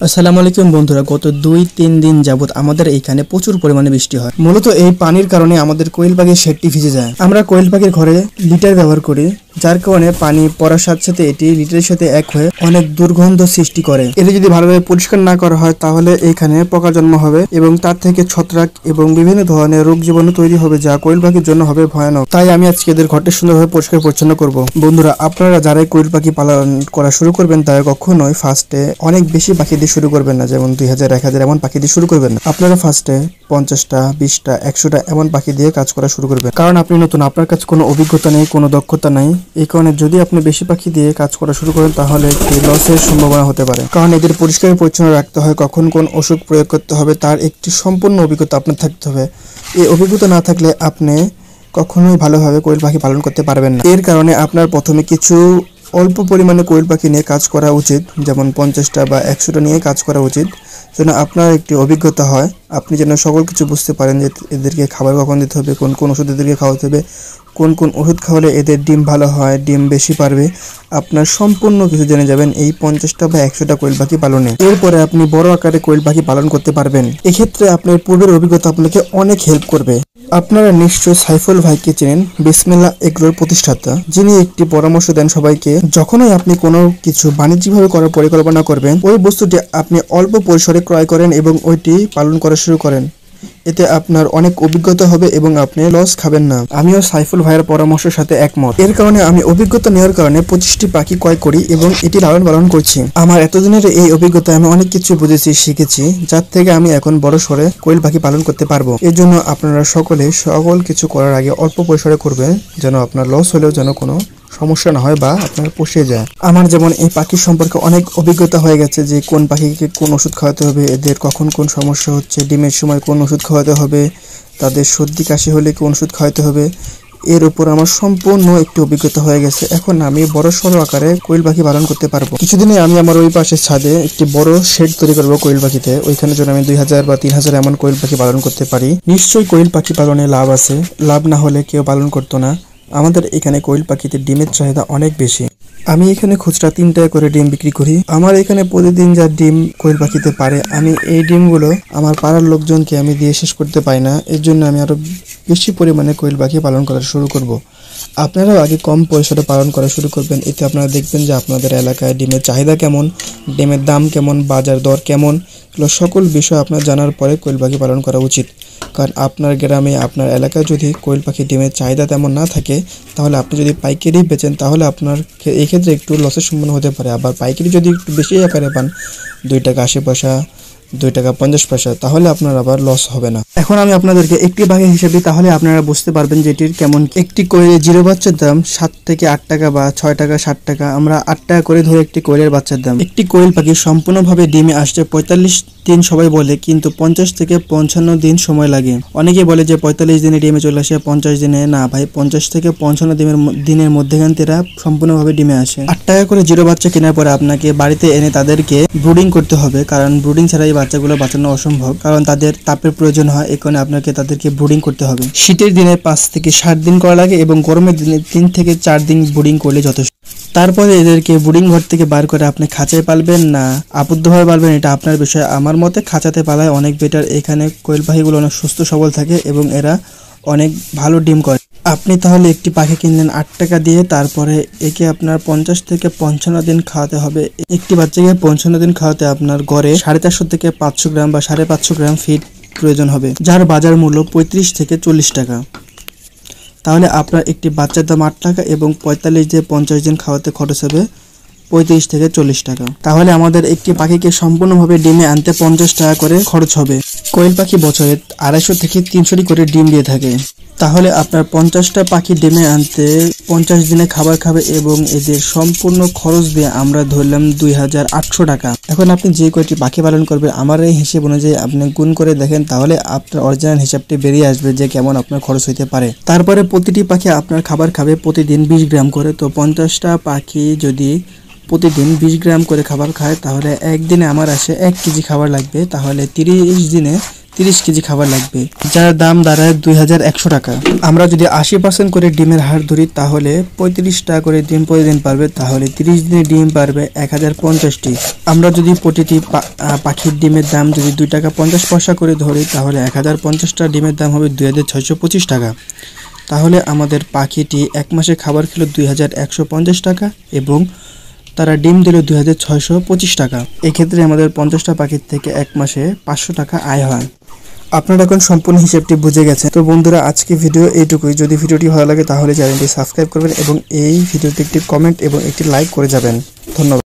আসসালামু আলাইকুম বন্ধুরা, গত 2-3 দিন যাবত আমাদের এইখানে প্রচুর পরিমাণে বৃষ্টি হয়। মূলত এই পানির কারণে আমাদের কোয়েল পাখির শেডটি ভিজে যায়। আমরা কোয়েল পাখির ঘরে লিটার ব্যবহার করি, যার কারণে পানি পড়ার সাথে সাথে এটি লিটারের সাথে এক হয়ে অনেক দুর্গন্ধ সৃষ্টি করে। এটি যদি ভালোভাবে পরিষ্কার না করা হয় তাহলে এখানে পোকা জন্ম হবে এবং তার থেকে ছত্রাক এবং বিভিন্ন ধরনের রোগ জীবাণু তৈরি হবে, যা কোয়েল পাখির জন্য হবে ভয়ানক। তাই আমি আজকে এদের ঘরটি সুন্দরভাবে পরিষ্কার পরিচ্ছন্ন করব। বন্ধুরা, আপনারা যারাই কোয়েল পাখি পালন করা শুরু করবেন তারা কখনোই ফার্স্টে অনেক বেশি পাখি দিয়ে শুরু করবেন না, যেমন 2000 1000 এমন পাখি দিয়ে শুরু করবেন না। আপনারা ফার্স্টে 50টা 20টা 100টা এমন পাখি দিয়ে কাজ করা শুরু করবেন, কারণ আপনি নতুন, আপনার কাছে কোনো অভিজ্ঞতা নেই, কোনো দক্ষতা নাই। এই কারণে যদি আপনি বেশি পাখি দিয়ে কাজ করা শুরু করেন তাহলে একটি লসের সম্ভাবনা হতে পারে, কারণ এদের পরিষ্কার পরিচ্ছন্ন রাখতে হয়, কখন কোন ওষুধ প্রয়োগ করতে হবে তার একটি সম্পূর্ণ অভিজ্ঞতা আপনার থাকতে হবে। এই অভিজ্ঞতা না থাকলে আপনি কখনোই ভালোভাবে কোয়েল পাখি পালন করতে পারবেন না। এর কারণে আপনার প্রথমে কিছু অল্প পরিমাণে কোয়েল পাখি নিয়ে কাজ করা উচিত, যেমন 50টা বা 100টা নিয়ে কাজ করা উচিত, যেন আপনার একটি অভিজ্ঞতা হয়, আপনি যেন সকল কিছু বুঝতে পারেন যে এদেরকে খাবার কখন দিতে হবে, কোন কোন ওষুধ এদেরকে খাওয়াতে হবে, কোন কোন ওষুধ খাওয়ালে এদের ডিম ভালো হয়, ডিম বেশি পারবে। আপনার সম্পূর্ণ কিছু জেনে যাবেন এই 50টা বা 100টা কোয়েল পাখি পালনে। এরপরে আপনি বড় আকারে কোয়েল পাখি পালন করতে পারবেন। এক্ষেত্রে আপনার পূর্বের অভিজ্ঞতা আপনাকে অনেক হেল্প করবে। আপনারা নিশ্চয়ই সাইফুল ভাইকে চেনেন, বিসমিল্লাহ এগ্রোর প্রতিষ্ঠাতা, যিনি একটি পরামর্শ দেন সবাইকে, যখনই আপনি কোনো কিছু বাণিজ্যিকভাবে করার পরিকল্পনা করবেন, ওই বস্তুটি আপনি অল্প পরিসরে ক্রয় করেন এবং ওইটি পালন করা শুরু করেন। এতে আপনার অনেক অভিজ্ঞতা হবে এবং আপনি লস খাবেন না। আমিও সাইফুল ভাইয়ের পরামর্শের সাথে একমত। এর কারণে আমি অভিজ্ঞতা নেওয়ার কারণে 25টি পাখি ক্রয় করি এবং এটি লালন পালন করছি। আমার এতদিনের এই অভিজ্ঞতা আমি অনেক কিছু বুঝেছি, শিখেছি, যার থেকে আমি এখন বড় সরে কোয়েল পাখি পালন করতে পারবো। এর জন্য আপনারা সকলে সকল কিছু করার আগে অল্প পরিসরে করবেন, যেন আপনার লস হলেও যেন কোনো সমস্যা না হয় বা আপনার পুষে যায়। আমার যেমন এই পাখির সম্পর্কে অনেক অভিজ্ঞতা হয়ে গেছে, যে কোন পাখিকে কোন ওষুধ খাওয়াতে হবে, এদের কখন কোন সমস্যা হচ্ছে, ডিমের সময় কোন ওষুধ খাওয়াতে হবে, তাদের সর্দি কাশি হলে কোন ওষুধ খাওয়াতে হবে, এর উপর আমার সম্পূর্ণ একটি অভিজ্ঞতা হয়ে গেছে। এখন আমি বড় সড়ো আকারে কোয়েল পাখি পালন করতে পারবো। কিছুদিনে আমি আমার ওই পাশের ছাদে একটি বড় শেড তৈরি করবো কোয়েল পাখিতে। ওইখানে যেন আমি 2000 বা 3000 এমন কোয়েল পাখি পালন করতে পারি। নিশ্চয়ই কোয়েল পাখি পালনে লাভ আছে, লাভ না হলে কেউ পালন করতো না। আমাদের এখানে কোয়েল পাখিতে ডিমের চাহিদা অনেক বেশি। আমি এখানে খুচরা 3 টাকা করে ডিম বিক্রি করি। আমার এখানে প্রতিদিন যা ডিম কোয়েল পাখিতে পারে, আমি এই ডিমগুলো আমার পাড়ার লোকজনকে আমি দিয়ে শেষ করতে পারি না। এর জন্য আমি আরো বেশি পরিমাণে কোয়েল পাখি পালন করা শুরু করব। আপনারাও আগে কম পরিসরে পালন করা শুরু করবেন। এতে আপনারা দেখবেন যে আপনাদের এলাকায় ডিমের চাহিদা কেমন, ডিমের দাম কেমন, বাজার দর কেমন, এগুলো সকল বিষয় আপনার জানার পরে কোয়েল পাখি পালন করা উচিত। কারণ আপনার গ্রামে, আপনার এলাকায় যদি কোয়েল পাখি ডিমের চাহিদা তেমন না থাকে, তাহলে আপনি যদি পাইকারি বেচেন তাহলে আপনার এই ক্ষেত্রে একটু লসের সম্মুখীন হতে পারে। আবার পাইকারি যদি একটু বেশি আকারে পান, 2 টাকা 80 পয়সা, 2 টাকা 50 পয়সা, তাহলে আপনার আবার লস হবে না। এখন আমি আপনাদেরকে একটি ভাগের হিসাব দিই, তাহলে আপনারা বুঝতে পারবেন যে এটির কেমন। একটি কোয়েলের জিরো বাচ্চার দাম 7 থেকে 8 টাকা বা 6 টাকা 60 টাকা, আমরা 8 টাকা করে ধরে একটি কোয়েলের বাচ্চার দাম। একটি কোয়েল পাখি সম্পূর্ণভাবে ডিমে আসতে 45 দিন সবাই বলে, কিন্তু 50 থেকে 55 দিন সময় লাগে। অনেকে বলে যে 45 দিনে ডিমে চলে আসে, 50 দিনে। না ভাই, 50 থেকে 55 দিনের মধ্যেখান থেকে সম্পূর্ণভাবে ডিমে আসে। 8 টাকা করে জিরো বাচ্চা কেনার পরে আপনাকে বাড়িতে এনে তাদেরকে ব্রুডিং করতে হবে, কারণ ব্রুডিং ছাড়া এই বাচ্চাগুলো বাঁচানো অসম্ভব, কারণ তাদের তাপের প্রয়োজন হয়। এই কারণে আপনাকে তাদেরকে ব্রুডিং করতে হবে। শীতের দিনে 5 থেকে 7 দিন করা লাগে এবং গরমের দিনে 3 থেকে 4 দিন ব্রুডিং করলে যথেষ্ট। তারপরে এদেরকে ব্রুডিং ঘর থেকে বার করে আপনি খাঁচায় পালবেন না আবদ্ধভাবে পালবেন, এটা আপনার বিষয়। আমার মতে খাঁচাতে পালায় অনেক বেটার। এখানে কোয়েল পাখিগুলো অনেক সুস্থ সবল থাকে এবং এরা অনেক ভালো ডিম করে। আপনি তাহলে একটি পাখি কিনলেন 8 টাকা দিয়ে, তারপরে একে আপনার 50 থেকে 55 দিন খাওয়াতে হবে। একটি বাচ্চাকে 55 দিন খাওয়াতে আপনার গড়ে 450 থেকে 500 গ্রাম বা 550 গ্রাম ফিড প্রয়োজন হবে, যার বাজার মূল্য 35 থেকে 40 টাকা। তাহলে আপনার একটি বাচ্চার দাম 8 টাকা এবং 45 দিয়ে 50 দিন খাওয়াতে খরচ হবে 35 থেকে 40 টাকা। তাহলে আমাদের একটি পাখিকে সম্পূর্ণভাবে ডিমে আনতে 50 টাকা করে খরচ হবে। কোয়েল পাখি বছরে 250 থেকে 300টি করে ডিম দিয়ে থাকে। তাহলে আপনার 50টা পাখি ডিমে আনতে 50 দিনে খাবার খাবে এবং এদের সম্পূর্ণ খরচ দিয়ে আমরা ধরলাম 2800 টাকা। এখন আপনি যে কয়টি পাখি পালন করবেন, আমার এই হিসেব অনুযায়ী আপনি গুণ করে দেখেন, তাহলে আপনার অরিজিনাল হিসাবটি বেরিয়ে আসবে যে কেমন আপনার খরচ হইতে পারে। তারপরে প্রতিটি পাখি আপনার খাবার খাবে প্রতিদিন 20 গ্রাম করে। তো 50টা পাখি যদি প্রতিদিন 20 গ্রাম করে খাবার খায়, তাহলে একদিনে আমার আসে 1 কেজি খাবার লাগবে। তাহলে 30 দিনে 30 কেজি খাবার লাগবে, যার দাম দাঁড়ায় 2100 টাকা। আমরা যদি 80% করে ডিমের হার ধরি তাহলে 35 টাকা করে ডিম প্রতিদিন পারবে, তাহলে 30 দিনে ডিম পারবে 1050টি। আমরা যদি প্রতিটি পাখির ডিমের দাম যদি 2 টাকা 50 পয়সা করে ধরি তাহলে 1050টা ডিমের দাম হবে 2625 টাকা। তাহলে আমাদের পাখিটি এক মাসে খাবার খেলো 2150 টাকা এবং তারা ডিম দিল 2625 টাকা। এক্ষেত্রে আমাদের 50টা পাখির থেকে এক মাসে 500 টাকা আয় হয়। আপনারা এখন সম্পূর্ণ হিসেবটি বুঝে গেছেন। তো বন্ধুরা, আজকে ভিডিও এইটুকুই। যদি ভিডিওটি ভালো লাগে তাহলে চ্যানেলটি সাবস্ক্রাইব করবেন এবং এই ভিডিওতে একটি কমেন্ট এবং একটি লাইক করে যাবেন। ধন্যবাদ।